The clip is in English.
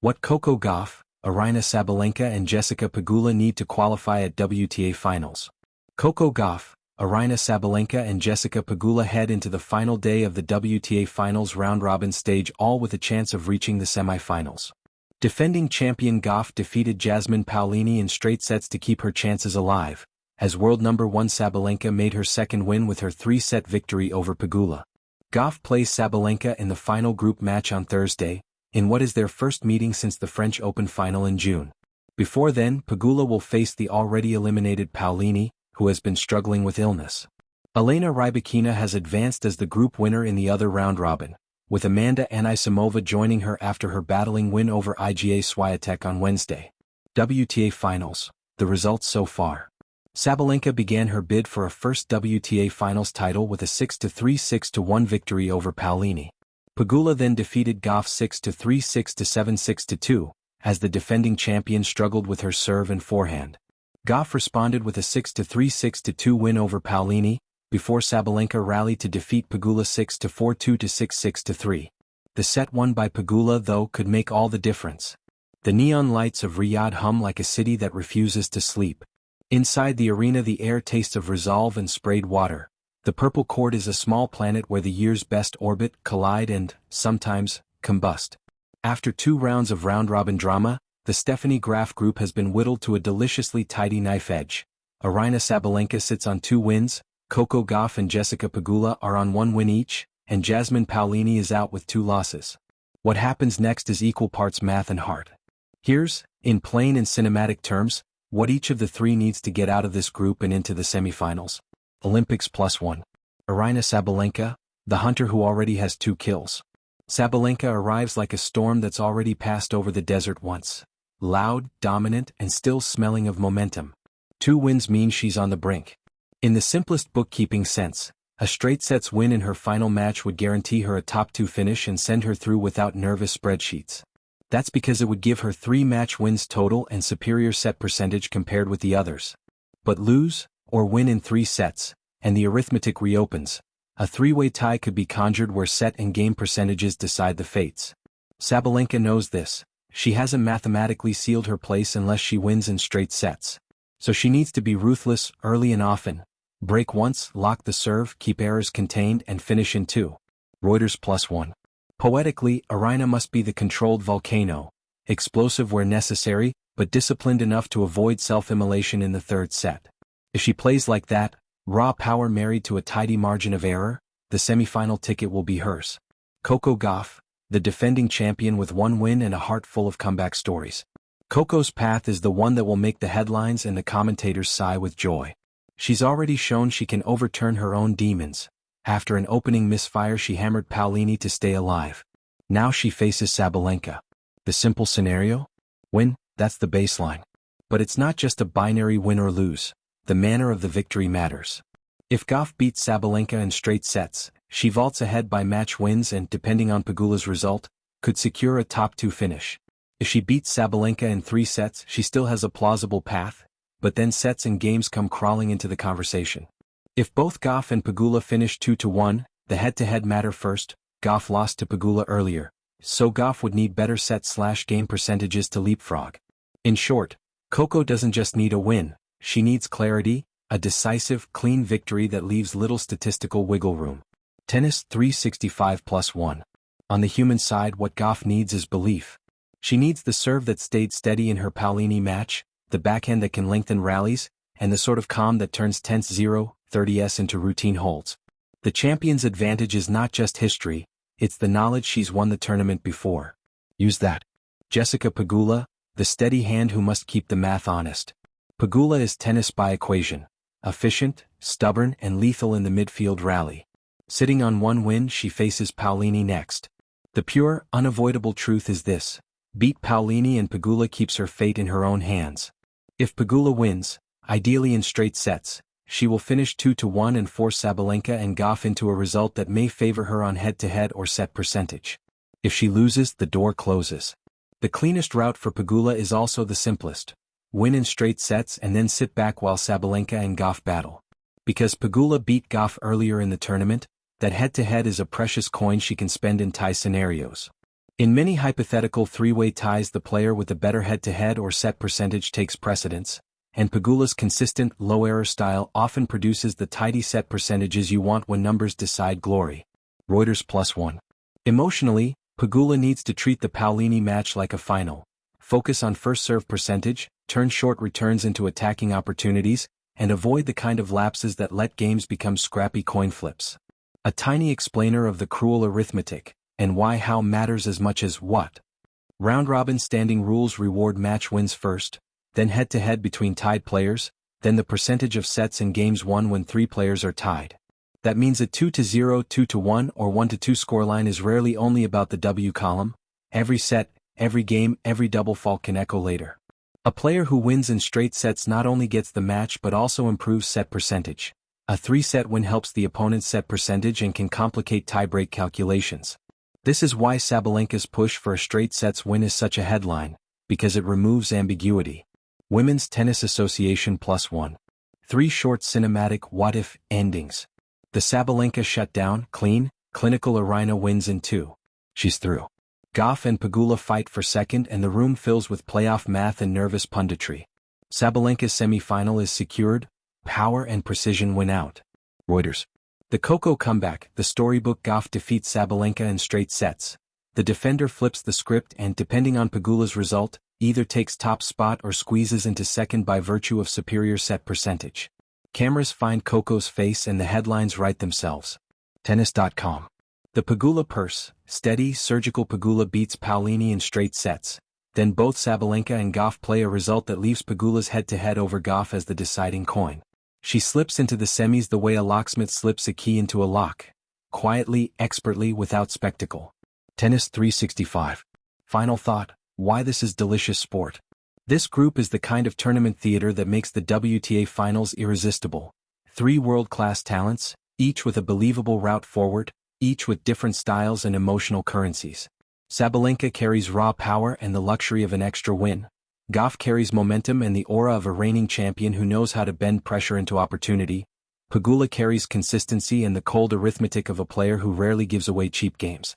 What Coco Gauff, Aryna Sabalenka and Jessica Pegula need to qualify at WTA Finals. Coco Gauff, Aryna Sabalenka and Jessica Pegula head into the final day of the WTA Finals round-robin stage, all with a chance of reaching the semifinals. Defending champion Gauff defeated Jasmine Paolini in straight sets to keep her chances alive, as world number 1 Sabalenka made her second win with her 3-set victory over Pegula. Gauff plays Sabalenka in the final group match on Thursday, in what is their first meeting since the French Open final in June. Before then, Pegula will face the already eliminated Paolini, who has been struggling with illness. Elena Rybakina has advanced as the group winner in the other round-robin, with Amanda Anisimova joining her after her battling win over Iga Swiatek on Wednesday. WTA Finals, the results so far. Sabalenka began her bid for a first WTA Finals title with a 6-3 6-1 victory over Paolini. Pegula then defeated Gauff 6-3 6-7 6-2, as the defending champion struggled with her serve and forehand. Gauff responded with a 6-3 6-2 win over Paolini, before Sabalenka rallied to defeat Pegula 6-4 2-6 6-3. The set won by Pegula, though, could make all the difference. The neon lights of Riyadh hum like a city that refuses to sleep. Inside the arena the air tastes of resolve and sprayed water. The purple court is a small planet where the year's best orbit, collide and, sometimes, combust. After 2 rounds of round-robin drama, the Stephanie Graf group has been whittled to a deliciously tidy knife edge. Aryna Sabalenka sits on 2 wins, Coco Gauff and Jessica Pegula are on 1 win each, and Jasmine Paolini is out with 2 losses. What happens next is equal parts math and heart. Here's, in plain and cinematic terms, what each of the 3 needs to get out of this group and into the semifinals. Olympics +1. Aryna Sabalenka, the hunter who already has 2 kills. Sabalenka arrives like a storm that's already passed over the desert once. Loud, dominant, and still smelling of momentum. 2 wins mean she's on the brink. In the simplest bookkeeping sense, a straight sets win in her final match would guarantee her a top 2 finish and send her through without nervous spreadsheets. That's because it would give her 3 match wins total and superior set percentage compared with the others. But lose, or win in 3 sets, and the arithmetic reopens. A 3-way tie could be conjured where set and game percentages decide the fates. Sabalenka knows this. She hasn't mathematically sealed her place unless she wins in straight sets. So she needs to be ruthless, early and often. Break once, lock the serve, keep errors contained and finish in 2. Reuters +1. Poetically, Aryna must be the controlled volcano, explosive where necessary, but disciplined enough to avoid self-immolation in the 3rd set. If she plays like that, raw power married to a tidy margin of error, the semifinal ticket will be hers. Coco Gauff, the defending champion with 1 win and a heart full of comeback stories. Coco's path is the one that will make the headlines and the commentators sigh with joy. She's already shown she can overturn her own demons. After an opening misfire she hammered Paolini to stay alive. Now she faces Sabalenka. The simple scenario? Win, that's the baseline. But it's not just a binary win or lose. The manner of the victory matters. If Gauff beats Sabalenka in straight sets, she vaults ahead by match wins and, depending on Pegula's result, could secure a top 2 finish. If she beats Sabalenka in 3 sets, she still has a plausible path, but then sets and games come crawling into the conversation. If both Gauff and Pegula finish 2-1, the head-to-head matter first. Gauff lost to Pegula earlier, so Gauff would need better set/game percentages to leapfrog. In short, Coco doesn't just need a win, she needs clarity, a decisive, clean victory that leaves little statistical wiggle room. Tennis 365 +1. On the human side, what Gauff needs is belief. She needs the serve that stayed steady in her Paolini match, the backhand that can lengthen rallies, and the sort of calm that turns tense 0-30s into routine holds. The champion's advantage is not just history, it's the knowledge she's won the tournament before. Use that. Jessica Pegula, the steady hand who must keep the math honest. Pegula is tennis by equation. Efficient, stubborn and lethal in the midfield rally. Sitting on 1 win, she faces Paolini next. The pure, unavoidable truth is this. Beat Paolini and Pegula keeps her fate in her own hands. If Pegula wins, ideally in straight sets, she will finish 2-1 and force Sabalenka and Gauff into a result that may favor her on head-to-head or set percentage. If she loses, the door closes. The cleanest route for Pegula is also the simplest. Win in straight sets and then sit back while Sabalenka and Gauff battle. Because Pegula beat Gauff earlier in the tournament, that head-to-head is a precious coin she can spend in tie scenarios. In many hypothetical three-way ties, the player with the better head-to-head or set percentage takes precedence, and Pegula's consistent, low-error style often produces the tidy set percentages you want when numbers decide glory. Reuters +1. Emotionally, Pegula needs to treat the Paolini match like a final. Focus on first serve percentage, turn short returns into attacking opportunities, and avoid the kind of lapses that let games become scrappy coin flips. A tiny explainer of the cruel arithmetic, and why how matters as much as what. Round-robin standing rules reward match wins first, then head-to-head between tied players, then the percentage of sets in games won when three players are tied. That means a 2-0, 2-1, or 1-2 scoreline is rarely only about the W column. Every set, every game, every double fault can echo later. A player who wins in straight sets not only gets the match but also improves set percentage. A 3-set win helps the opponent's set percentage and can complicate tiebreak calculations. This is why Sabalenka's push for a straight sets win is such a headline, because it removes ambiguity. Women's Tennis Association +1. 3 short cinematic what-if endings. The Sabalenka shutdown, clean, clinical. Aryna wins in 2. She's through. Gauff and Pegula fight for second and the room fills with playoff math and nervous punditry. Sabalenka's semi-final is secured, power and precision win out. Reuters. The Coco comeback, the storybook. Gauff defeats Sabalenka in straight sets. The defender flips the script and, depending on Pegula's result, either takes top spot or squeezes into second by virtue of superior set percentage. Cameras find Coco's face and the headlines write themselves. Tennis.com. The Pegula purse, steady, surgical. Pegula beats Paolini in straight sets. Then both Sabalenka and Gauff play, a result that leaves Pegula's head-to-head over Gauff as the deciding coin. She slips into the semis the way a locksmith slips a key into a lock. Quietly, expertly, without spectacle. Tennis 365. Final thought, why this is delicious sport. This group is the kind of tournament theater that makes the WTA finals irresistible. 3 world-class talents, each with a believable route forward, each with different styles and emotional currencies. Sabalenka carries raw power and the luxury of an extra win. Gauff carries momentum and the aura of a reigning champion who knows how to bend pressure into opportunity. Pegula carries consistency and the cold arithmetic of a player who rarely gives away cheap games.